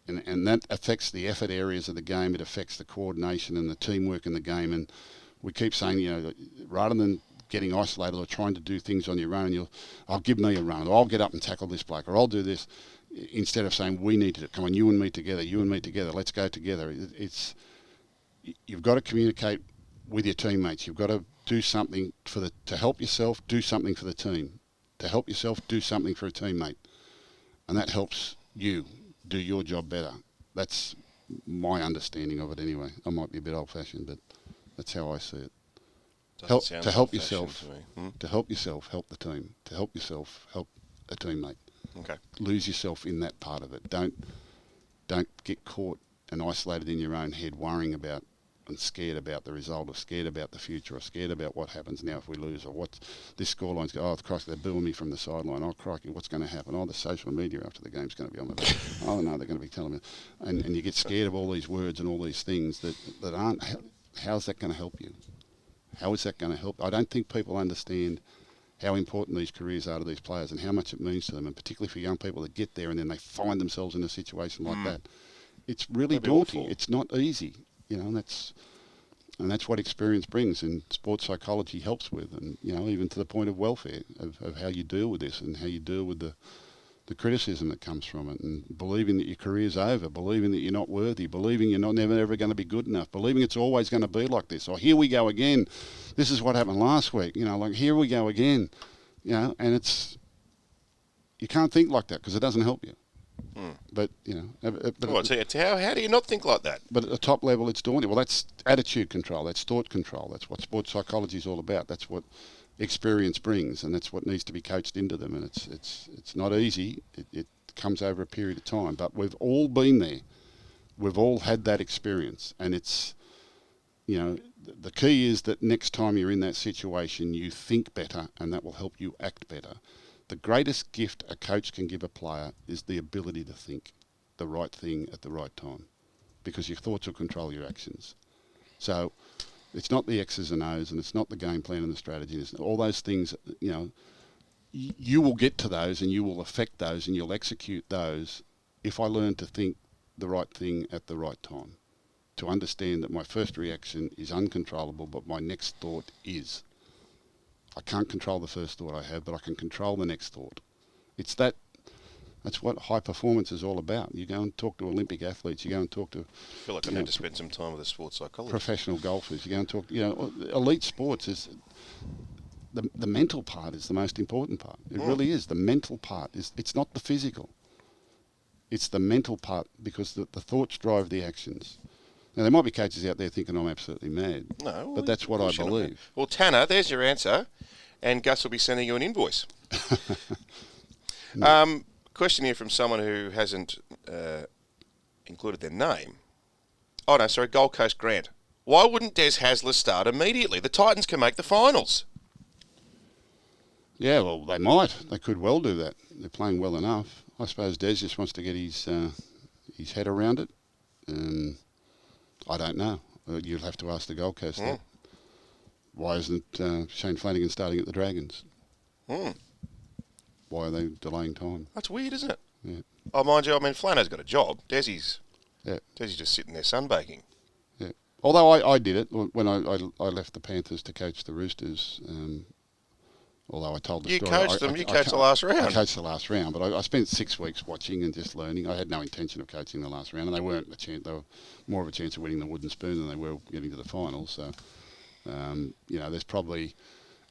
and that affects the effort areas of the game. It affects the coordination and the teamwork in the game. And we keep saying, rather than getting isolated or trying to do things on your own, I'll give me a run, or I'll get up and tackle this bloke, or I'll do this, instead of saying we need to come on, you and me together, let's go together. You've got to communicate with your teammates. You've got to do something to help yourself, do something for the team. To help yourself, do something for a teammate. And that helps you do your job better. That's my understanding of it anyway. I might be a bit old-fashioned, but that's how I see it. To help yourself, help the team. To help yourself, help a teammate. Okay. Lose yourself in that part of it. Don't get caught and isolated in your own head, worrying about and scared about the result, or scared about the future, or scared about what happens now if we lose, or what this scoreline's go. Oh, crikey, they're booing me from the sideline. Oh, crikey, what's going to happen? Oh, the social media after the game's going to be on the back. Oh, no, they're going to be telling me. And you get scared of all these words and all these things that aren't. How's that going to help you? How is that going to help? I don't think people understand how important these careers are to these players and how much it means to them, and particularly for young people that get there and then they find themselves in a situation like that. It's really daunting. Awful. It's not easy, and that's what experience brings, and sports psychology helps with, and even to the point of welfare, of how you deal with this and how you deal with the criticism that comes from it, and believing that your career's over, believing that you're not worthy, believing you're never ever going to be good enough, believing it's always going to be like this, or here we go again, this is what happened last week, here we go again, and it's, you can't think like that because it doesn't help you. But, how do you not think like that? But at the top level, it's daunting. Well, that's attitude control, that's thought control, that's what sports psychology is all about, that's what experience brings, and that's what needs to be coached into them. And it's not easy. It comes over a period of time, but we've all been there. We've all had that experience, and it's, the key is that next time you're in that situation, you think better, and that will help you act better. The greatest gift a coach can give a player is the ability to think the right thing at the right time, because your thoughts will control your actions. So it's not the X's and O's, and it's not the game plan and the strategy. It's all those things, you will get to those and you will affect those and you'll execute those if I learn to think the right thing at the right time, to understand that my first reaction is uncontrollable, but my next thought is. I can't control the first thought I have, but I can control the next thought. That's what high performance is all about. You go and talk to Olympic athletes. You go and talk to. I feel like I need to spend some time with a sports psychologist. Professional golfers. You go and talk. Elite sports is the mental part is the most important part. It really is. The mental part is. It's not the physical. It's the mental part, because the thoughts drive the actions. Now, there might be coaches out there thinking I'm absolutely mad. No. But that's what I believe. Well, Tanner, there's your answer. And Gus will be sending you an invoice. Question here from someone who hasn't included their name. Oh, no, sorry, Gold Coast Grant. Why wouldn't Des Hasler start immediately? The Titans can make the finals. Yeah, well, they might. They could well do that. They're playing well enough. I suppose Des just wants to get his head around it. I don't know. You'll have to ask the Gold Coast that. Why isn't Shane Flanagan starting at the Dragons? Why are they delaying time? That's weird, isn't it? Yeah. Oh, mind you, Flano's got a job. Desi's just sitting there sunbaking. Yeah. Although I did it when I left the Panthers to coach the Roosters. Although I told the story. You coached them. You coached the last round. I coached the last round, but I spent 6 weeks watching and just learning. I had no intention of coaching the last round, and they weren't a chance. They were more of a chance of winning the wooden spoon than they were getting to the finals. So, there's probably,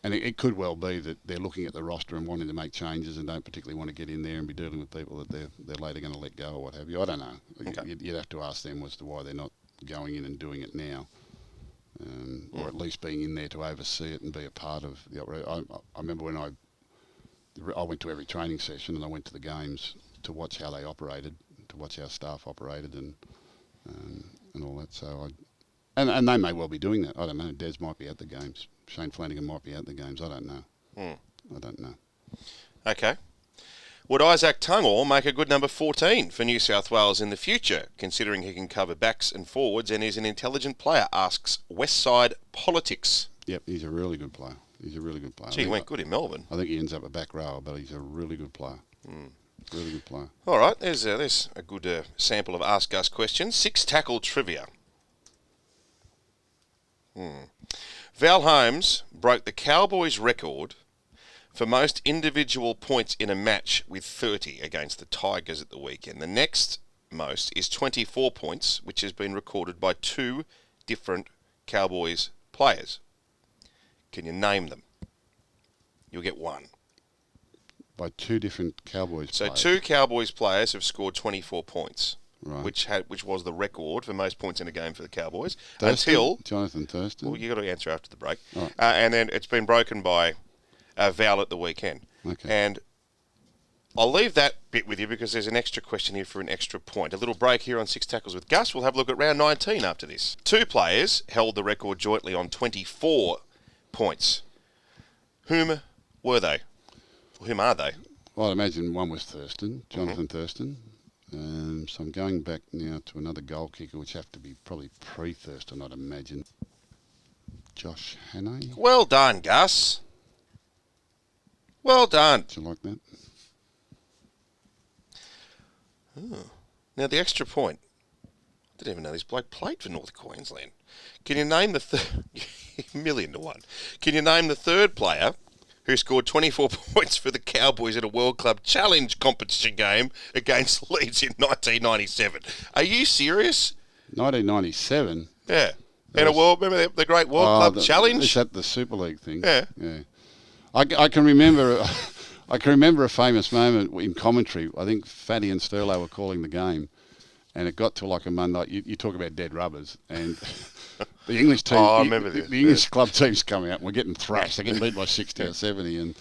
and it could well be that they're looking at the roster and wanting to make changes and don't particularly want to get in there and be dealing with people that they're later going to let go or what have you. I don't know. Okay. You'd have to ask them as to why they're not going in and doing it now. Or at least being in there to oversee it and be a part of the operation. I remember when I went to every training session and I went to the games to watch how they operated, to watch how staff operated and all that. So and they may well be doing that. I don't know. Des might be at the games. Shane Flanagan might be at the games. I don't know. I don't know. Okay. Would Isaac Tungor make a good number 14 for New South Wales in the future, considering he can cover backs and forwards and is an intelligent player, asks Westside Politics. Yep, he's a really good player. He's a really good player. Gee, he went good in Melbourne. I think he ends up a back row, but he's a really good player. Really good player. All right, there's a good sample of Ask Gus questions. 6 tackle trivia. Val Holmes broke the Cowboys' record for most individual points in a match with 30 against the Tigers at the weekend. The next most is 24 points, which has been recorded by 2 different Cowboys players. Can you name them? You'll get 1. By 2 different Cowboys So players. 2 Cowboys players have scored 24 points, Right. which was the record for most points in a game for the Cowboys. Thurston? Until... Jonathan Thurston. Well, you've got to answer after the break. Right. And then it's been broken by Val at the weekend. Okay. And I'll leave that bit with you because there's an extra question here for an extra point. A little break here on 6 Tackles with Gus. We'll have a look at round 19 after this. 2 players held the record jointly on 24 points. Whom were they? Or whom are they? Well, I'd imagine one was Thurston, Jonathan Thurston. So I'm going back now to another goal kicker, which have to be probably pre-Thurston, I'd imagine. Josh Hannay. Well done, Gus. Well done. Do you like that? Now, the extra point. I didn't even know this bloke played for North Queensland. Can you name the third... million to 1. Can you name the third player who scored 24 points for the Cowboys in a World Club Challenge competition game against Leeds in 1997? Are you serious? 1997. Yeah. In a world... Remember the great World Club Challenge? Is that the Super League thing? Yeah. Yeah. I can remember... I can remember a famous moment in commentary. I think Fatty and Sterlo were calling the game, and it got to like a Monday. You talk about dead rubbers, and the English team, I remember this. The English club teams come out and we're getting thrashed. They're getting beat by 60 or 70,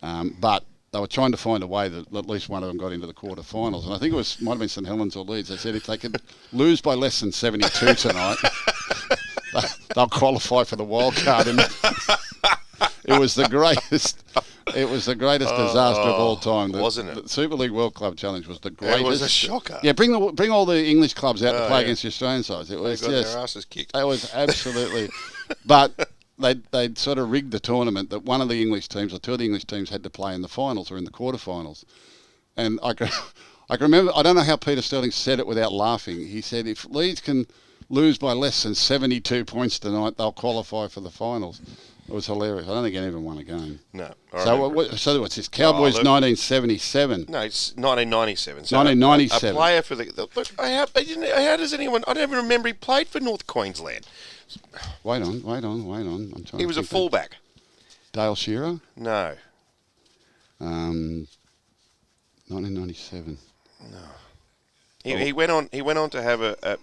and but they were trying to find a way that at least one of them got into the quarterfinals. And I think it might have been St Helens or Leeds. They said if they could lose by less than 72 tonight, they'll qualify for the wild card. And it was the greatest. It was the greatest disaster of all time. Wasn't it? The Super League World Club Challenge was the greatest. It was a shocker. Yeah, bring all the English clubs out to play against the Australian sides. It was They got just their asses kicked. it was absolutely. But they'd sort of rigged the tournament that one of the English teams or 2 of the English teams had to play in the finals or in the quarterfinals. And I can remember. I don't know how Peter Sterling said it without laughing. He said if Leeds can lose by less than 72 points tonight, they'll qualify for the finals. It was hilarious. I don't think anyone won a game. No. So what's this? Cowboys 1977. No, it's 1997. So 1997. A player for the... Look, how does anyone... I don't even remember he played for North Queensland. Wait on. I'm trying. He was a fullback. Dale Shearer. No. 1997. He went on to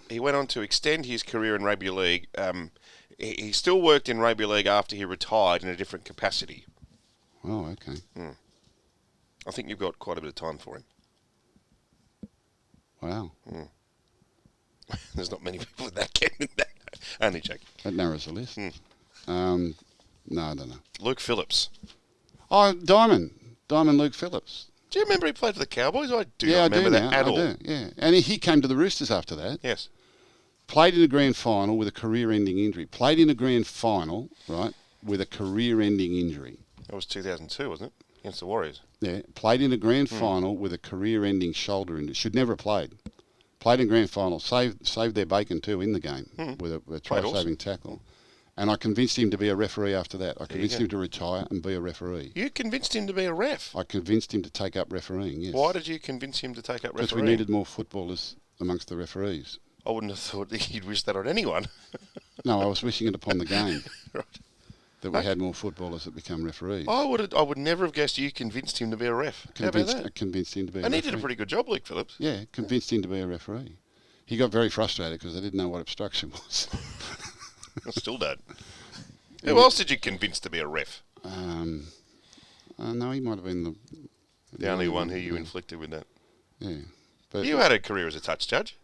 he went on to extend his career in rugby league. He still worked in rugby league after he retired in a different capacity. Oh, okay. I think you've got quite a bit of time for him. Wow. There's not many people with that getting that. Only joking. That narrows the list. No, I don't know. Luke Phillips. Oh, Diamond Luke Phillips. Do you remember he played for the Cowboys? I do Yeah, not remember I do that at all. I do, yeah. And he came to the Roosters after that. Yes. Played in a grand final with a career-ending injury. Played in a grand final, right, with a career-ending injury. That was 2002, wasn't it? Against the Warriors. Yeah, played in a grand final with a career-ending shoulder injury. Should never have played. Played in grand final. Saved their bacon too in the game with a try-saving tackle. And I convinced him to be a referee after that. I convinced him to retire and be a referee. You convinced him to be a ref? I convinced him to take up refereeing, yes. Why did you convince him to take up refereeing? Because we needed more footballers amongst the referees. I wouldn't have thought that you'd wish that on anyone. No, I was wishing it upon the game. Right. That we had more footballers that become referees. I would never have guessed you convinced him to be a ref. How about that? I convinced him to be a And referee. he did a pretty good job, Luke Phillips. Yeah, convinced him to be a referee. He got very frustrated because they didn't know what obstruction was. I still don't. Who else did you convince to be a ref? No, he might have been The only one who you inflicted with that. Yeah. But You had a career as a touch judge.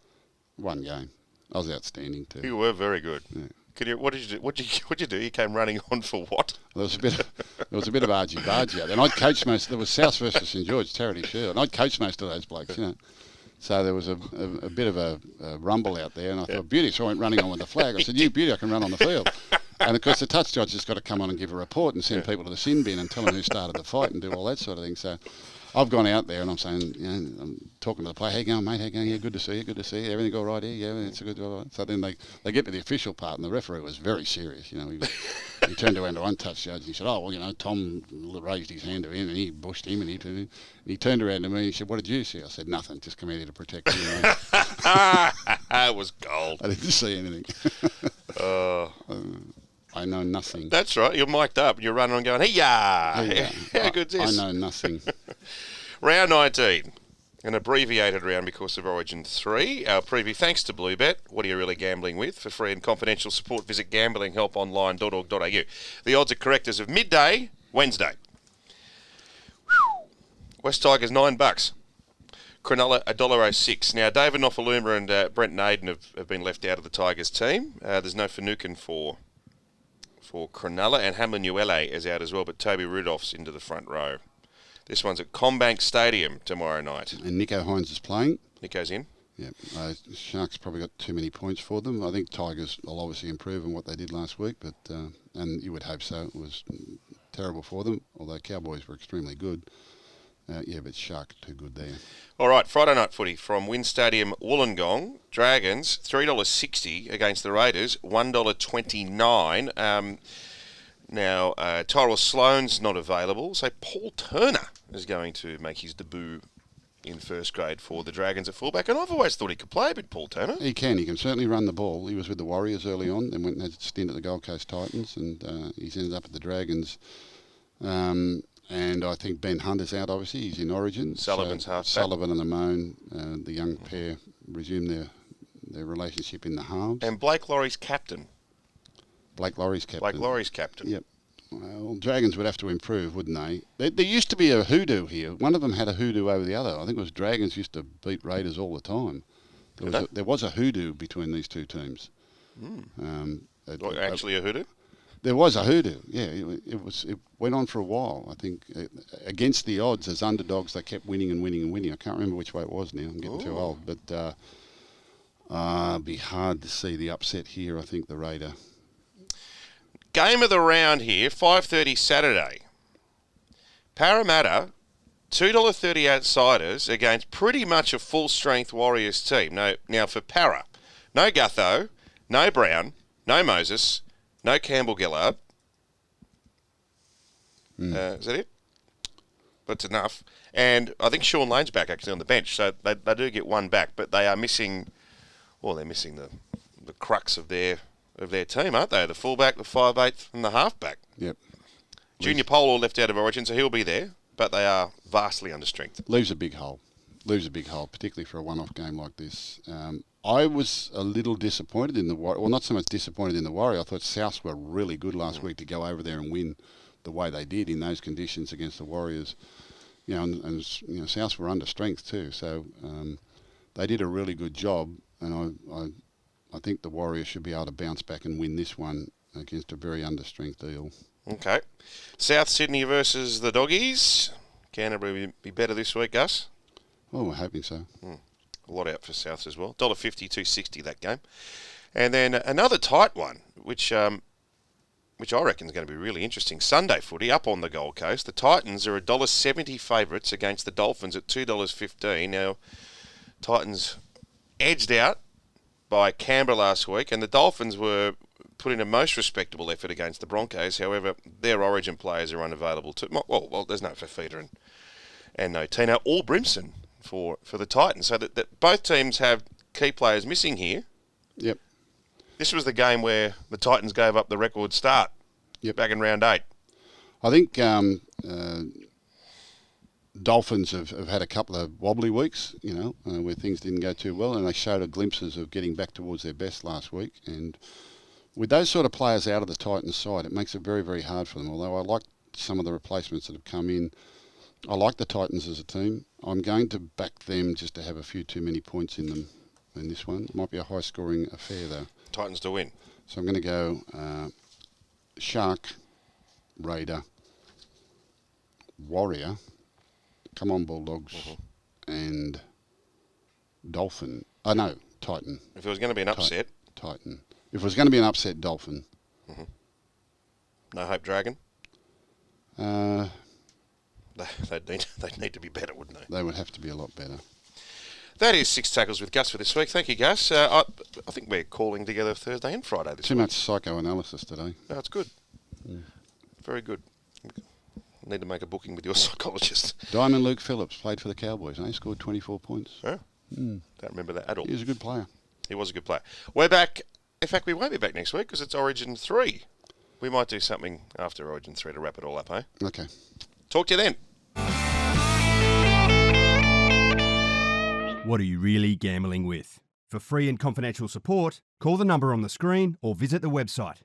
one game. I was outstanding too. You were very good. Yeah. What did you do? What did you do? You came running on for what? There was a bit There was a bit of argy-bargy out there. And I'd coached there was South versus St George, Charity Shield, and I'd coached most of those blokes, So there was a bit of a rumble out there, and I thought, beauty, so I went running on with the flag. I said, you beauty, I can run on the field. And, of course, the touch judge has got to come on and give a report and send people to the sin bin and tell them who started the fight and do all that sort of thing. So I've gone out there and I'm saying, I'm talking to the player, how you going, mate, how you going? Yeah, good to see you. Everything all right here? Yeah, it's a good job. So then they get to the official part, and the referee was very serious. He turned around to one touch judge and he said, Tom raised his hand to him and he bushed him and he turned around to me and he said, what did you see? I said, nothing, just come out here to protect you. It was gold. I didn't see anything. I know nothing. That's right. You're mic'd up and you're running on going, hey-ya! How good's this? I know nothing. Round 19. An abbreviated round because of Origin 3. Our preview thanks to Bluebet. What are you really gambling with? For free and confidential support, visit gamblinghelponline.org.au. The odds are correct as of midday, Wednesday. West Tigers, $9. Cronulla, $1.06. Now, David Nofaluma and Brent Naden have been left out of the Tigers team. There's no Finucane for Cronulla, and Hamlin Uele is out as well, but Toby Rudolph's into the front row. This one's at Combank Stadium tomorrow night. And Nico Hines is playing. Nico's in. Yeah, Sharks probably got too many points for them. I think Tigers will obviously improve on what they did last week, but and you would hope so. It was terrible for them, although Cowboys were extremely good. But Shark too good there. All right, Friday night footy from Wynn Stadium, Wollongong. Dragons, $3.60 against the Raiders, $1.29. Now, Tyrell Sloan's not available, so Paul Turner is going to make his debut in first grade for the Dragons at fullback, and I've always thought he could play a bit, Paul Turner. He can certainly run the ball. He was with the Warriors early on, then went and had a stint at the Gold Coast Titans, and he's ended up at the Dragons. And I think Ben Hunter's out, obviously. He's in Origin. Sullivan's half. Sullivan and Amone, the young pair, resume their relationship in the halves. And Blake Laurie's captain. Blake Laurie's captain. Yep. Well, Dragons would have to improve, wouldn't they? There used to be a hoodoo here. One of them had a hoodoo over the other. I think it was Dragons used to beat Raiders all the time. There was a hoodoo between these two teams. Actually a hoodoo? There was a hoodoo, yeah. It went on for a while. I think against the odds as underdogs, they kept winning and winning and winning. I can't remember which way it was now. I'm getting too old, but it'd be hard to see the upset here. I think the Raider. Game of the round here, 5:30 Saturday. Parramatta, $2.30 outsiders against pretty much a full-strength Warriors team. Now for Para, no Gutho, no Brown, no Moses. No Campbell-Gillard. Is that it? That's enough. And I think Sean Lane's back actually on the bench, so they do get one back, but they are missing. Well, they're missing the crux of their team, aren't they? The fullback, the 5'8", and the halfback. Yep. Junior Polo left out of Origin, so he'll be there, but they are vastly under strength. Leaves a big hole, particularly for a one-off game like this. I was a little disappointed in the Warrior. Well, not so much disappointed in the Warrior. I thought Souths were really good last week to go over there and win the way they did in those conditions against the Warriors. And Souths were under strength too. So they did a really good job, and I think the Warriors should be able to bounce back and win this one against a very under strength Eel. Okay. South Sydney versus the Doggies. Canterbury be better this week, Gus? Well, we're hoping so. A lot out for Souths as well. $1.50, $2.60 that game. And then another tight one, which I reckon is going to be really interesting. Sunday footy up on the Gold Coast. The Titans are $1.70 favourites against the Dolphins at $2.15. Now, Titans edged out by Canberra last week, and the Dolphins were put in a most respectable effort against the Broncos. However, their Origin players are unavailable too. Well, there's no Fafita and no Tino or Brimson for the Titans. So that both teams have key players missing here. Yep. This was the game where the Titans gave up the record start back in round 8. I think Dolphins have had a couple of wobbly weeks, where things didn't go too well, and they showed glimpses of getting back towards their best last week. And with those sort of players out of the Titans side, it makes it very, very hard for them. Although I like some of the replacements that have come in. I like the Titans as a team. I'm going to back them just to have a few too many points in them in this one. It might be a high-scoring affair, though. Titans to win. So I'm going to go Shark, Raider, Warrior, come on Bulldogs, and Dolphin. Oh, no, Titan. If it was going to be an upset. Titan. If it was going to be an upset, Dolphin. No hope Dragon. Uh, They'd need to be better, wouldn't they? they would have to be a lot better. That is 6 Tackles with Gus for this week. Thank you, Gus. I think we're calling together Thursday and Friday this Too week. much psychoanalysis today. No, it's good. Very good. Need to make a booking with your psychologist. Diamond Luke Phillips played for the Cowboys. He scored 24 points. Oh, don't remember that at all. He was a good player. He was a good player. We're back. In fact, we won't be back next week because it's Origin 3. We might do something after Origin 3 to wrap it all up, eh? Okay. Talk to you then. What are you really gambling with? For free and confidential support, call the number on the screen or visit the website